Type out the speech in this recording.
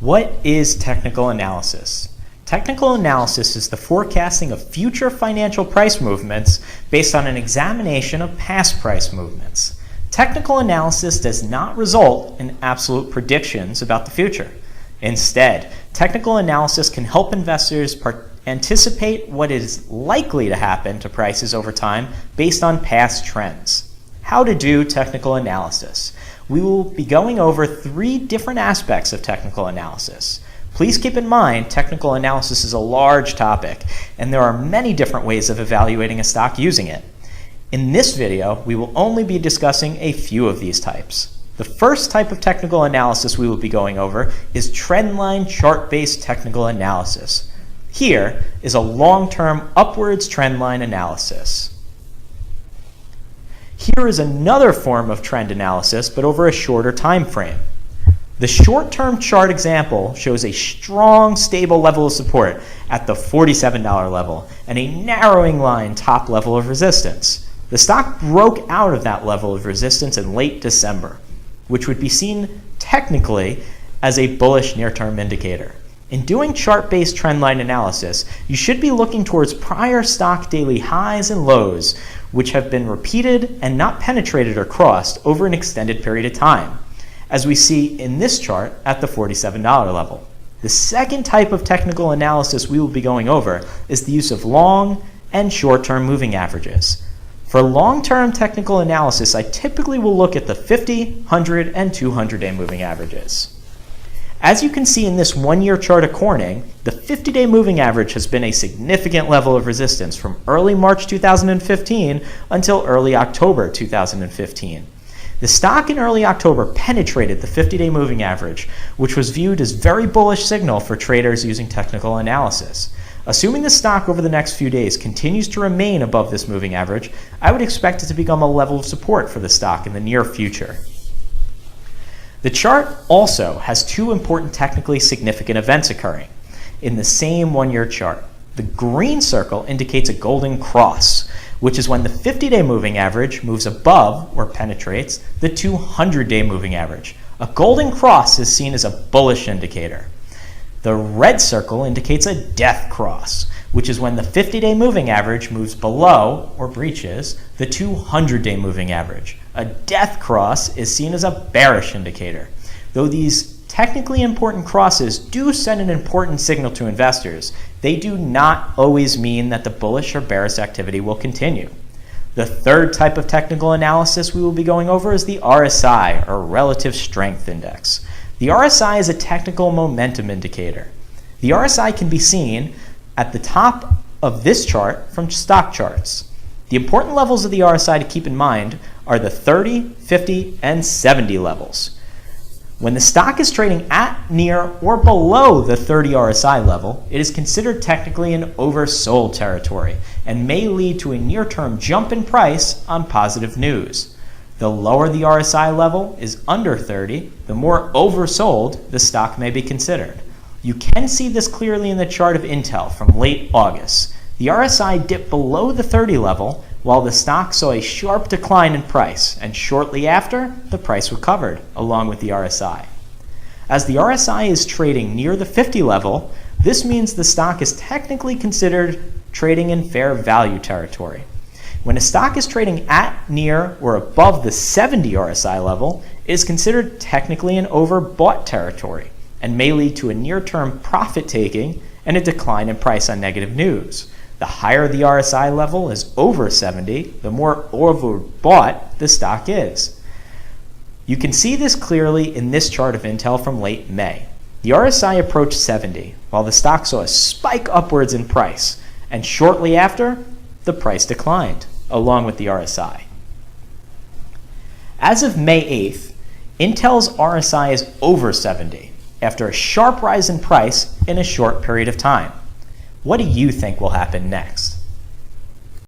What is technical analysis? Technical analysis is the forecasting of future financial price movements based on an examination of past price movements. Technical analysis does not result in absolute predictions about the future. Instead, technical analysis can help investors anticipate what is likely to happen to prices over time based on past trends. How to do technical analysis. We will be going over 3 different aspects of technical analysis. Please keep in mind, technical analysis is a large topic, and there are many different ways of evaluating a stock using it. In this video, we will only be discussing a few of these types. The first type of technical analysis we will be going over is trendline chart-based technical analysis. Here is a long-term upwards trendline analysis. Here is another form of trend analysis, but over a shorter time frame. The short-term chart example shows a strong, stable level of support at the $47 level and a narrowing line top level of resistance. The stock broke out of that level of resistance in late December, which would be seen technically as a bullish near-term indicator. In doing chart-based trendline analysis, you should be looking towards prior stock daily highs and lows, which have been repeated and not penetrated or crossed over an extended period of time, as we see in this chart at the $47 level. The second type of technical analysis we will be going over is the use of long and short-term moving averages. For long-term technical analysis, I typically will look at the 50, 100, and 200-day moving averages. As you can see in this one-year chart of Corning, the 50-day moving average has been a significant level of resistance from early March 2015 until early October 2015. The stock in early October penetrated the 50-day moving average, which was viewed as very bullish signal for traders using technical analysis. Assuming the stock over the next few days continues to remain above this moving average, I would expect it to become a level of support for the stock in the near future. The chart also has 2 important technically significant events occurring in the same one-year chart. The green circle indicates a golden cross, which is when the 50-day moving average moves above or penetrates the 200-day moving average. A golden cross is seen as a bullish indicator. The red circle indicates a death cross, which is when the 50-day moving average moves below or breaches the 200-day moving average. A death cross is seen as a bearish indicator. Though these technically important crosses do send an important signal to investors, they do not always mean that the bullish or bearish activity will continue. The third type of technical analysis we will be going over is the RSI, or Relative Strength Index. The RSI is a technical momentum indicator. The RSI can be seen at the top of this chart from stock charts. The important levels of the RSI to keep in mind are the 30, 50, and 70 levels. When the stock is trading at, near, or below the 30 RSI level, it is considered technically in oversold territory and may lead to a near-term jump in price on positive news. The lower the RSI level is under 30, the more oversold the stock may be considered. You can see this clearly in the chart of Intel from late August. The RSI dipped below the 30 level while the stock saw a sharp decline in price, and shortly after, the price recovered along with the RSI. As the RSI is trading near the 50 level, this means the stock is technically considered trading in fair value territory. When a stock is trading at, near, or above the 70 RSI level, it is considered technically in overbought territory and may lead to a near-term profit taking and a decline in price on negative news. The higher the RSI level is over 70, the more overbought the stock is. You can see this clearly in this chart of Intel from late May. The RSI approached 70, while the stock saw a spike upwards in price, and shortly after, the price declined, along with the RSI. As of May 8th, Intel's RSI is over 70, after a sharp rise in price in a short period of time. What do you think will happen next?